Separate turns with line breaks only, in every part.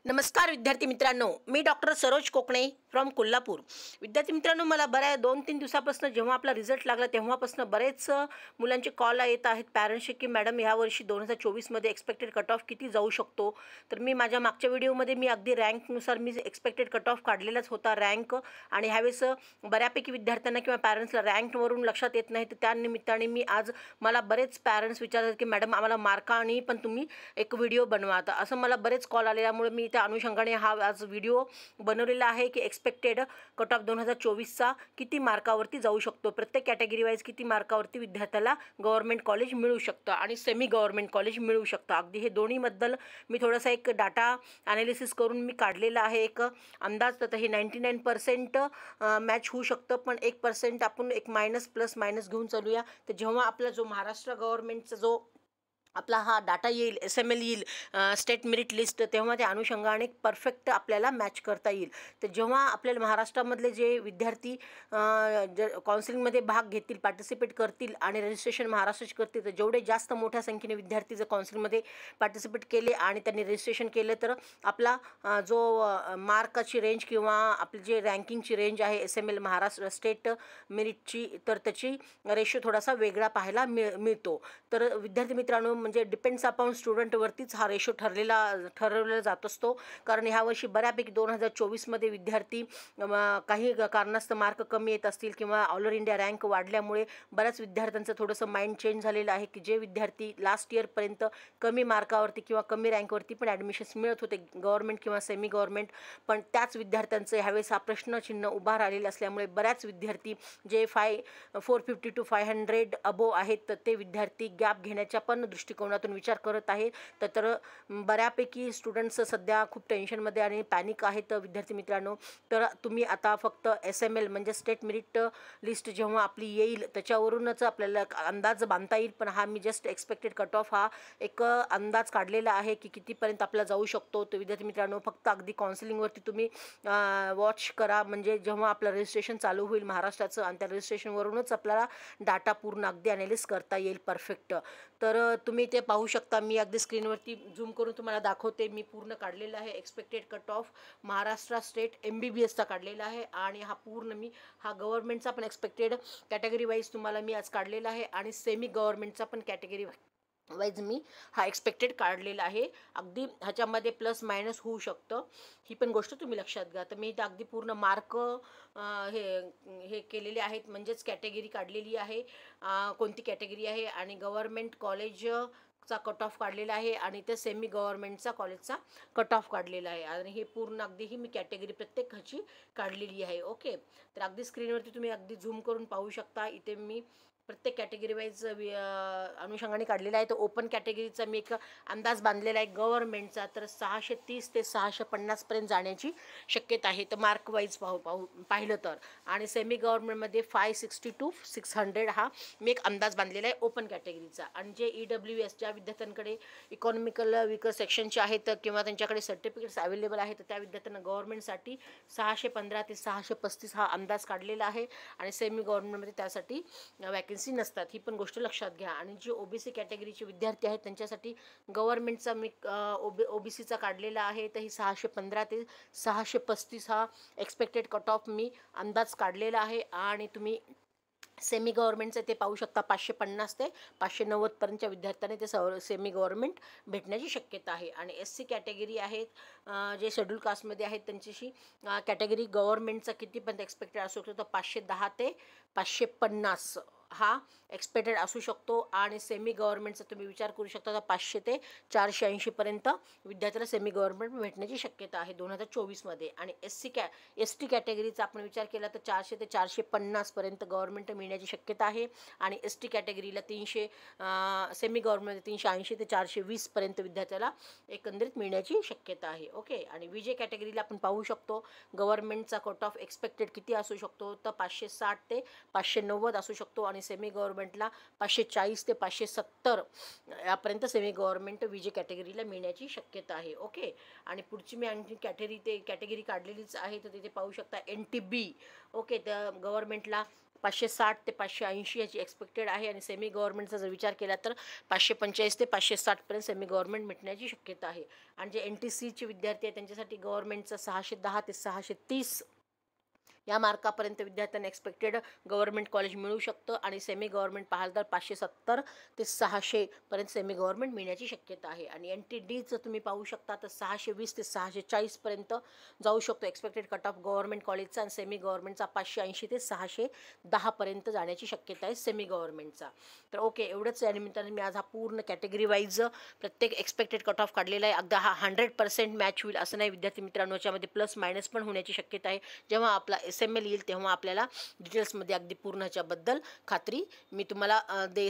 नमस्कार विद्यार्थी मित्रांनो, मी डॉक्टर सरोज कोकणे फ्रॉम कोल्हापूर। विद्यार्थी मित्रांनो, मला बऱ्याच 2-3 दिवसापासून जेव्हा आपला रिझल्ट लागला तेव्हापासून बरेच मुलांचे कॉल येत आहेत पॅरेंट्सचे की मॅडम यावर्षी 2024 मध्ये एक्सपेक्टेड कट ऑफ किती जाऊ शकतो। तर मी माझ्या मागच्या व्हिडिओमध्ये मी अगदी रँकनुसार मी एक्सपेक्टेड कट ऑफ काढलेलाच होता रँक, आणि ह्यावेळेस बऱ्यापैकी विद्यार्थ्यांना किंवा पॅरेंट्सला रँकवरून लक्षात येत नाही। तर त्या निमित्ताने मी आज मला बरेच पॅरेंट्स विचारतात की मॅडम आम्हाला मार्कांनी पण तुम्ही एक व्हिडिओ बनवा। आता असं मला बरेच कॉल आल्यामुळे मी त्या अनुषंगाने हा आज व्हिडिओ बनवलेला आहे की एक्सपेक्टेड कट ऑफ 2024चा किती मार्कावरती जाऊ शकतो, प्रत्येक कॅटेगरी वाईज किती मार्कावरती विद्यार्थ्याला गव्हर्नमेंट कॉलेज मिळू शकतं आणि सेमी गव्हर्नमेंट कॉलेज मिळू शकतं। अगदी हे दोन्हीबद्दल मी थोडासा एक डाटा ॲनालिसिस करून मी काढलेला आहे एक अंदाज। तर हे 99% मॅच होऊ शकतं, पण 1% आपण एक मायनस प्लस मायनस घेऊन चालूया। तर जेव्हा आपला जो महाराष्ट्र गव्हर्नमेंटचा जो आपला हा डाटा येईल, SML येईल, स्टेट मेरिट लिस्ट, तेव्हा त्या अनुषंगाने परफेक्ट आपल्याला मॅच करता येईल। तर जेव्हा आपल्याला महाराष्ट्रामधले जे विद्यार्थी काउन्सिलिंगमध्ये भाग घेतील, पार्टिसिपेट करतील आणि रजिस्ट्रेशन महाराष्ट्राचे करतील, तर जेवढे जास्त मोठ्या संख्येने विद्यार्थी जर काउन्सिलिंगमध्ये पार्टिसिपेट केले आणि त्यांनी रजिस्ट्रेशन केलं तर आपला जो मार्काची रेंज किंवा आपली जे रँकिंगची रेंज आहे SML महाराष्ट्र स्टेट मेरिटची, तर त्याची रेशो थोडासा वेगळा पाहायला मिळतो। तर विद्यार्थी मित्रांनो, म्हणजे डिपेंड्स अपॉन स्टुडंटवरतीच हा रेशो ठरवला जात असतो। कारण ह्यावर्षी बऱ्यापैकी 2024मध्ये विद्यार्थी काही कारणास्तव मार्क कमी येत असतील किंवा ऑल इंडिया रँक वाढल्यामुळे बऱ्याच विद्यार्थ्यांचं थोडंसं माइंड चेंज झालेलं आहे की जे विद्यार्थी लास्ट इयरपर्यंत कमी मार्कावरती किंवा कमी रँकवरती पण ॲडमिशन्स मिळत होते गव्हर्नमेंट किंवा सेमी गव्हर्नमेंट, पण त्याच विद्यार्थ्यांचं ह्यावेळेस हा प्रश्नचिन्ह उभा राहिलेला असल्यामुळे बऱ्याच विद्यार्थी जे 450 to 500 अबो आहेत, तर ते विद्यार्थी गॅप घेण्याच्या पण दृष्टिकोनातून विचार करत आहे। तर बऱ्यापैकी स्टुडंट्स सध्या खूप टेन्शनमध्ये आणि पॅनिक आहेत विद्यार्थी मित्रांनो। तर तुम्ही आता फक्त SML म्हणजे स्टेट मेरिट लिस्ट जेव्हा आपली येईल त्याच्यावरूनच आपल्याला अंदाज बांधता येईल, पण हा मी जस्ट एक्सपेक्टेड कट ऑफ हा एक अंदाज काढलेला आहे की कितीपर्यंत आपल्याला जाऊ शकतो। तर विद्यार्थी मित्रांनो, फक्त अगदी काउन्सिलिंगवरती तुम्ही वॉच करा, म्हणजे जेव्हा आपलं रजिस्ट्रेशन चालू होईल महाराष्ट्राचं आणि त्या रजिस्ट्रेशनवरूनच आपल्याला डाटा पूर्ण अगदी ॲनालिसिस करता येईल परफेक्ट। तर तुम्ही ते पाहू शकता, मी अगदी स्क्रीनवरती झूम करून तुम्हाला दाखवते। मी पूर्ण काढलेला आहे expected cut off Maharashtra state MBBSचा काढलेला आहे, आणि हा पूर्ण मी हा गव्हर्नमेंटचा पण एक्सपेक्टेड कॅटेगरी वाईज तुम्हाला मी आज काढलेला आहे आणि सेमी गव्हर्नमेंटचा पण कॅटेगरी वाईज मी हा एक्सपेक्टेड काढलेला आहे। अगदी ह्याच्यामध्ये प्लस मायनस होऊ शकतं, ही पण गोष्ट तुम्ही लक्षात घ्या। तर मी इथं अगदी पूर्ण मार्क हे केलेले आहेत, म्हणजेच कॅटेगरी काढलेली आहे कोणती कॅटेगरी आहे, आणि गव्हर्नमेंट कॉलेजचा कट ऑफ काढलेला आहे आणि ते सेमी गव्हर्नमेंटचा कॉलेजचा कट ऑफ काढलेला आहे, आणि हे पूर्ण अगदी ही मी कॅटेगरी प्रत्येक ह्याची काढलेली आहे। ओके, तर अगदी स्क्रीनवरती तुम्ही अगदी झूम करून पाहू शकता। इथे मी प्रत्येक कॅटेगरी वाईज अनुषंगाने काढलेला आहे। तर ओपन कॅटेगरीचा मी एक अंदाज बांधलेला आहे गव्हर्नमेंटचा, तर 630 ते 650पर्यंत जाण्याची शक्यता आहे तर मार्क वाईज पाहिलं तर, आणि सेमी गव्हर्नमेंटमध्ये 560 to 600 हा मी एक अंदाज बांधलेला आहे ओपन कॅटेगरीचा। आणि जे EWS ज्या विद्यार्थ्यांकडे इकॉनॉमिकल विकर सेक्शनचे आहेत किंवा त्यांच्याकडे सर्टिफिकेट्स अवेलेबल आहेत, तर त्या विद्यार्थ्यांना गव्हर्नमेंटसाठी 615 ते 635 हा अंदाज काढलेला आहे, आणि सेमी गव्हर्नमेंटमध्ये त्यासाठी वॅकन्सी नसतात, ही पण गोष्ट लक्षात घ्या। आणि जे OBC कॅटेगरीचे विद्यार्थी आहेत त्यांच्यासाठी गव्हर्नमेंटचा मी OBCचा काढलेला आहे, तर ही 615 ते 635 हा एक्सपेक्टेड कट ऑफ मी अंदाज काढलेला आहे। आणि तुम्ही सेमी गव्हर्नमेंटचं ते पाहू शकता 550 ते 590पर्यंतच्या विद्यार्थ्यांना ते सेमी गव्हर्नमेंट भेटण्याची शक्यता आहे। आणि SC कॅटेगरी आहेत जे शेड्यूल कास्टमध्ये आहेत त्यांच्याशी कॅटेगरी गव्हर्नमेंटचा कितीपर्यंत एक्सपेक्टेड असू शकतो, तर 510 ते 550 हा एक्सपेक्टेड असू शकतो, आणि सेमी गव्हर्नमेंटचा तुम्ही विचार करू शकता तर 500 ते 480पर्यंत विद्यार्थ्याला सेमी गव्हर्नमेंट भेटण्याची शक्यता आहे 2024मध्ये। आणि ST कॅटेगरीचा आपण विचार केला तर 400 ते 450पर्यंत गव्हर्नमेंट मिळण्याची शक्यता आहे, आणि ST कॅटेगरीला 300 सेमी गव्हर्नमेंट 380 ते 420पर्यंत विद्यार्थ्याला एकंदरीत मिळण्याची शक्यता आहे। ओके, आणि VJ कॅटेगरीला आपण पाहू शकतो गव्हर्नमेंटचा कट ऑफ एक्सपेक्टेड किती असू शकतो, तर 560 ते 590 असू शकतो, आणि सेमी गव्हर्नमेंटला 540 ते 570 यापर्यंत सेमी गव्हर्नमेंट VJ कॅटेगरीला मिळण्याची शक्यता आहे। ओके, आणि पुढची मी आणखी कॅटेगरी काढलेलीच आहे, तर तिथे पाहू शकता NTB। ओके, तर गव्हर्नमेंटला 560 ते 580 याची एक्सपेक्टेड आहे आणि सेमी गव्हर्नमेंटचा जर विचार केला तर 545 ते 560पर्यंत सेमी गव्हर्नमेंट मिळण्याची शक्यता आहे. आणि जे NTCचे विद्यार्थी आहेत त्यांच्यासाठी गव्हर्नमेंटचं 610 ते 630 या मार्कापर्यंत विद्यार्थ्यांना एक्सपेक्टेड गव्हर्नमेंट कॉलेज मिळू शकतं. आणि सेमी गव्हर्नमेंट पाहाल तर 570 ते 600पर्यंत सेमी गव्हर्नमेंट मिळण्याची शक्यता आहे. आणि NTDचं तुम्ही पाहू शकता तर 620 ते 640पर्यंत जाऊ शकतो एक्सपेक्टेड कट ऑफ गव्हर्नमेंट कॉलेजचा. आणि सेमी गव्हर्नमेंटचा 580 ते 610पर्यंत जाण्याची शक्यता आहे सेमी गव्हर्नमेंटचा. तर ओके, एवढंच या निमित्ताने मी आज हा पूर्ण कॅटेगरी वाईज प्रत्येक एक्सपेक्टेड कट ऑफ काढलेला आहे. अगदी हा 100% मॅच होईल असं नाही विद्यार्थी मित्रांनो, याच्यामध्ये प्लस मायनस पण होण्याची शक्यता आहे. जेव्हा आपला SML येईल तेव्हा आपल्याला डिटेल्समध्ये अगदी पूर्ण ह्याच्याबद्दल खात्री मी तुम्हाला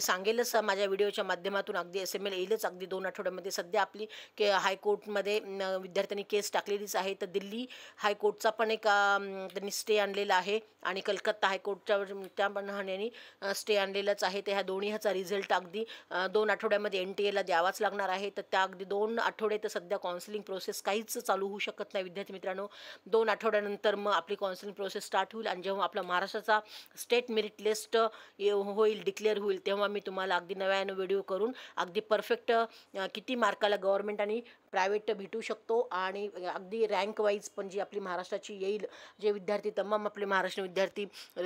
सांगेलच माझ्या व्हिडिओच्या माध्यमातून. अगदी SML येईलच अगदी 2 आठवड्यामध्ये. सध्या आपली हायकोर्टमध्ये विद्यार्थ्यांनी केस टाकलेलीच आहे. तर दिल्ली हायकोर्टचा पण एक त्यांनी स्टे आणलेला आहे आणि कलकत्ता हायकोर्टच्या त्या पण ह्याने स्टे आणलेलंच आहे. तर ह्या दोन्ही ह्याचा रिझल्ट अगदी 2 आठवड्यामध्ये NTA द्यावाच लागणार आहे. तर त्या अगदी 2 आठवडे तर सध्या काउन्सिलिंग प्रोसेस काहीच चालू होऊ शकत नाही विद्यार्थी मित्रांनो. 2 आठवड्यानंतर मग आपली काउन्सिलिंग प्रोसेस स्टार्ट होईल. आणि जेव्हा आपला महाराष्ट्राचा स्टेट मेरिट लिस्ट होईल, डिक्लेअर होईल, तेव्हा मी तुम्हाला अगदी नव्यानं व्हिडिओ करून अगदी परफेक्ट किती मार्काला गव्हर्नमेंट आणि प्रायव्हेट भेटू शकतो आणि अगदी रँक वाईज पण जी आपली महाराष्ट्राची येईल, जे विद्यार्थी तमाम आपले महाराष्ट्र विद्यार्थी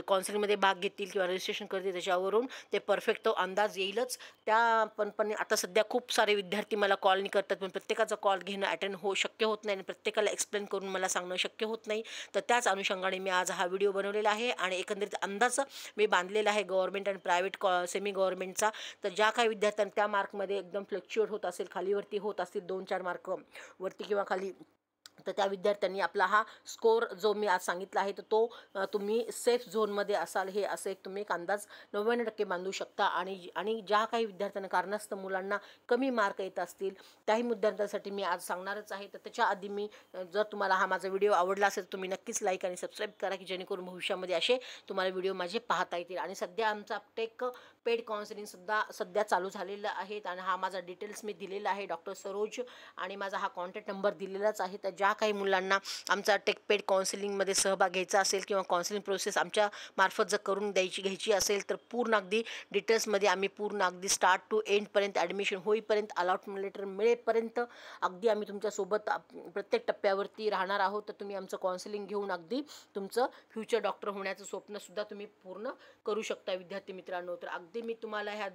काउन्सिलिंगमध्ये भाग घेतील किंवा रजिस्ट्रेशन करतील त्याच्यावरून ते परफेक्ट तो अंदाज येईलच. त्या पण आता सध्या खूप सारे विद्यार्थी मला कॉल नाही करतात, पण प्रत्येकाचा कॉल घेणं अटेंड शक्य होत नाही आणि प्रत्येकाला एक्सप्लेन करून मला सांगणं शक्य होत नाही. तर त्याच अनुषंगाने मी आज हा व्हिडिओ बनवलेला आहे आणि एकंदरीत अंदाज मी बांधलेला आहे गव्हर्नमेंट आणि प्रायव्हेट सेमी गव्हर्नमेंटचा. तर ज्या काही विद्यार्थ्यांना त्या मार्कमध्ये एकदम फ्लक्च्युएट होत असेल, खालीवरती होत असतील 2-4 मार्क वरती किंवा खाली, तर त्या विद्यार्थ्यांनी आपला हा स्कोर जो मी आज सांगितला आहे तर तो तुम्ही सेफ झोनमध्ये असाल हे असं एक तुम्ही एक अंदाज 99% बांधू शकता. आणि ज्या काही विद्यार्थ्यांना कारणास्तव मुलांना कमी मार्क येत असतील त्याही मुद्द्यांसाठी मी आज सांगणारच आहे. तर त्याच्या आधी मी जर तुम्हाला हा माझा व्हिडिओ आवडला असेल तर तुम्ही नक्कीच लाईक आणि सबस्क्राईब करा की जेणेकरून भविष्यामध्ये असे तुम्हाला व्हिडिओ माझे पाहता येतील. आणि सध्या आमचा टेक पेड काउन्सिलिंगसुद्धा सध्या चालू झालेलं आहे आणि हा माझा डिटेल्स मी दिलेला आहे डॉक्टर सरोज आणि माझा हा कॉन्टॅक्ट नंबर दिलेलाच आहे. तर ज्या काही मुलांना आमचा टेक पेड काउन्सिलिंगमध्ये सहभाग घ्यायचा असेल किंवा काउन्सिलिंग प्रोसेस आमच्या मार्फत जर करून घ्यायची असेल तर पूर्ण अगदी डिटेल्समध्ये आम्ही पूर्ण अगदी स्टार्ट टू एंडपर्यंत ॲडमिशन होईपर्यंत अलॉटमेंट लेटर मिळेपर्यंत अगदी आम्ही तुमच्यासोबत प्रत्येक टप्प्यावरती राहणार आहोत. तर तुम्ही आमचं काउन्सिलिंग घेऊन अगदी तुमचं फ्युचर डॉक्टर होण्याचं स्वप्नसुद्धा तुम्ही पूर्ण करू शकता विद्यार्थी मित्रांनो. तर अगदी मी तुम्हाला ह्या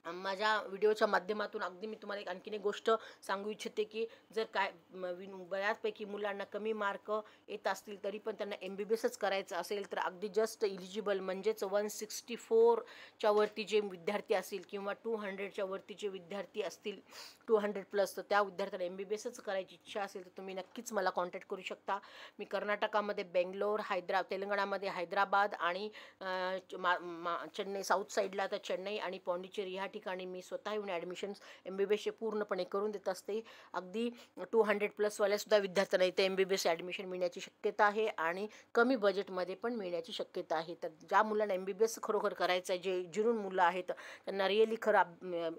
माझ्या व्हिडिओच्या माध्यमातून अगदी मी तुम्हाला आणखीन एक गोष्ट सांगू इच्छिते की जर काय बऱ्याचपैकी मुलांना कमी मार्क येत असतील तरी पण त्यांना MBBSच करायचं असेल तर अगदी जस्ट इलिजिबल म्हणजेच 164च्या वरती जे विद्यार्थी असतील किंवा 200च्या वरतीचे विद्यार्थी असतील 200+ तर त्या विद्यार्थ्यांना MBBSच करायची इच्छा असेल तर तुम्ही नक्कीच मला कॉन्टॅक्ट करू शकता. मी कर्नाटकामध्ये बेंगलोर, तेलंगणामध्ये हैदराबाद आणि चेन्नई साऊथ साईडला तर चेन्नई आणि पॉंडिचेरी ह्या ठिकाणी मी स्वतः येऊन ॲडमिशन्स MBBSचे पूर्णपणे करून देत असते. अगदी 200+ वाल्यासुद्धा विद्यार्थ्यांना इथे MBBS ॲडमिशन मिळण्याची शक्यता आहे आणि कमी बजेटमध्ये पण मिळण्याची शक्यता आहे. तर ज्या मुलांना MBBS खरोखर करायचं आहे, जे जिरून मुलं आहेत त्यांना रिअली खरं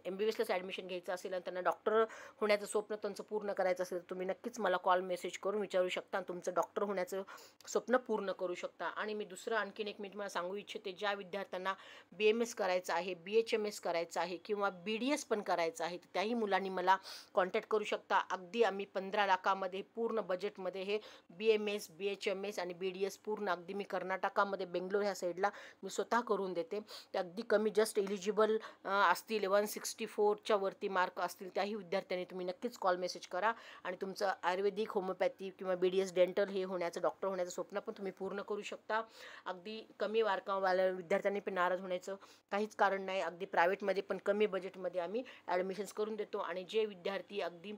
MBBSलाच ॲडमिशन घ्यायचं असेल आणि त्यांना डॉक्टर होण्याचं स्वप्न त्यांचं पूर्ण करायचं असेल तर तुम्ही नक्कीच मला कॉल मेसेज करून विचारू शकता आणि तुमचं डॉक्टर होण्याचं स्वप्न पूर्ण करू शकता. आणि मी दुसरं आणखीन एक मी तुम्हाला सांगू इच्छिते, ज्या विद्यार्थ्यांना BMS करायचं आहे, BHMS करायचं आहे किंवा BDS पण करायचं आहे तर त्याही मुलांनी मला कॉन्टॅक्ट करू शकता. अगदी आम्ही 15 लाखामध्ये पूर्ण बजेटमध्ये हे BMS, BHMS आणि BDS पूर्ण अगदी मी कर्नाटकामध्ये बेंगलोर ह्या साईडला मी स्वतः करून देते. ते अगदी कमी जस्ट एलिजिबल असतील 164च्या वरती मार्क असतील त्याही विद्यार्थ्यांनी तुम्ही नक्कीच कॉल मेसेज करा आणि तुमचं आयुर्वेदिक, होमिओपॅथी किंवा BDS डेंटल हे होण्याचं डॉक्टर होण्याचं स्वप्न पण तुम्ही पूर्ण करू शकता. अगदी कमी मार्कावाल्या विद्यार्थ्यांनी पण नाराज होण्याचं काहीच कारण नाही. अगदी प्रायव्हेटमध्ये पण कमी बजेटमध्ये आम्ही ॲडमिशन्स करून देतो. आणि जे विद्यार्थी अगदी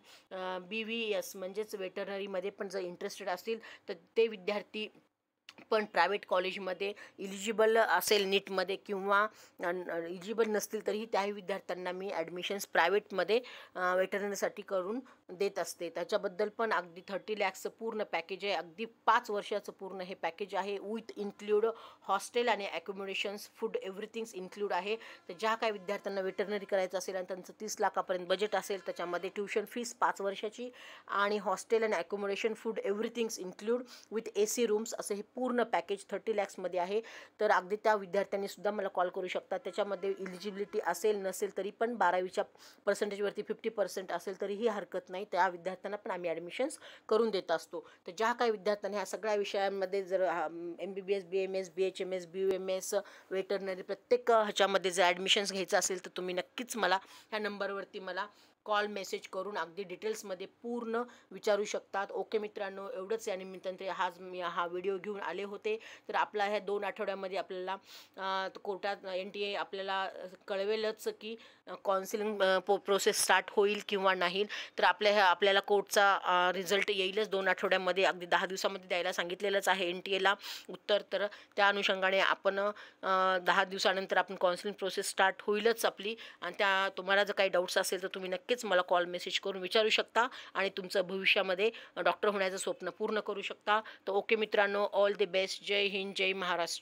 BVS म्हणजेच वेटरनरीमध्ये पण जर इंटरेस्टेड असतील तर ते विद्यार्थी पण प्रायव्हेट कॉलेजमध्ये इलिजिबल असेल नीटमध्ये किंवा इलिजिबल नसतील तरीही त्याही विद्यार्थ्यांना मी ॲडमिशन्स प्रायव्हेटमध्ये वेटरनरीसाठी करून देत असते. त्याच्याबद्दल पण अगदी 30 lakhचं पूर्ण पॅकेज आहे. अगदी 5 वर्षाचं पूर्ण हे पॅकेज आहे विथ इन्क्लूड हॉस्टेल आणि ॲकोमोडेशन्स, फूड एव्हरीथिंग्स इन्क्लूड आहे. तर ज्या काही विद्यार्थ्यांना वेटरनरी करायचं असेल आणि त्यांचं 30 लाखापर्यंत बजेट असेल त्याच्यामध्ये ट्युशन फीस 5 वर्षाची आणि हॉस्टेल आणि accommodation, food everythings include with AC rooms असं हे पूर्ण पूर्ण पॅकेज 30 लॅक्समध्ये आहे. तर अगदी त्या विद्यार्थ्यांनी सुद्धा मला कॉल करू शकतात. त्याच्यामध्ये इलिजिबिलिटी असेल नसेल तरी पण 12वीच्या पर्सेंटेजवरती 50% असेल तरीही हरकत नाही. त्या विद्यार्थ्यांना पण आम्ही ॲडमिशन्स करून देत असतो. तर ज्या काही विद्यार्थ्यांनी ह्या सगळ्या विषयांमध्ये जर MBBS, BMS, BHMS, BUMS, veterinary प्रत्येक ह्याच्यामध्ये जर ॲडमिशन्स घ्यायचं असेल तर तुम्ही नक्कीच मला ह्या नंबरवरती मला कॉल मेसेज करून अगदी डिटेल्समध्ये पूर्ण विचारू शकतात. ओके मित्रांनो, एवढंच या निमित्ताने मी हा व्हिडिओ घेऊन आले होते. तर आपला ह्या 2 आठवड्यामध्ये आपल्याला कोर्टात NTA आपल्याला कळवेलच की काउन्सिलिंग प्रोसेस स्टार्ट होईल किंवा नाही. तर आपल्याला कोर्टचा रिझल्ट येईलच 2 आठवड्यामध्ये, अगदी 10 दिवसामध्ये द्यायला सांगितलेलंच आहे NTAला उत्तर. तर त्या अनुषंगाने आपण 10 दिवसानंतर आपण काउन्सिलिंग प्रोसेस स्टार्ट होईलच आपली. आणि तुम्हाला जर काही डाऊट्स असेल तर तुम्ही नक्कीच मला कॉल मेसेज करून विचारू शकता आणि तुमचं भविष्यामध्ये डॉक्टर होण्याचं स्वप्न पूर्ण करू शकता. तर ओके मित्रांनो, ऑल द बेस्ट. जय हिंद, जय महाराष्ट्र.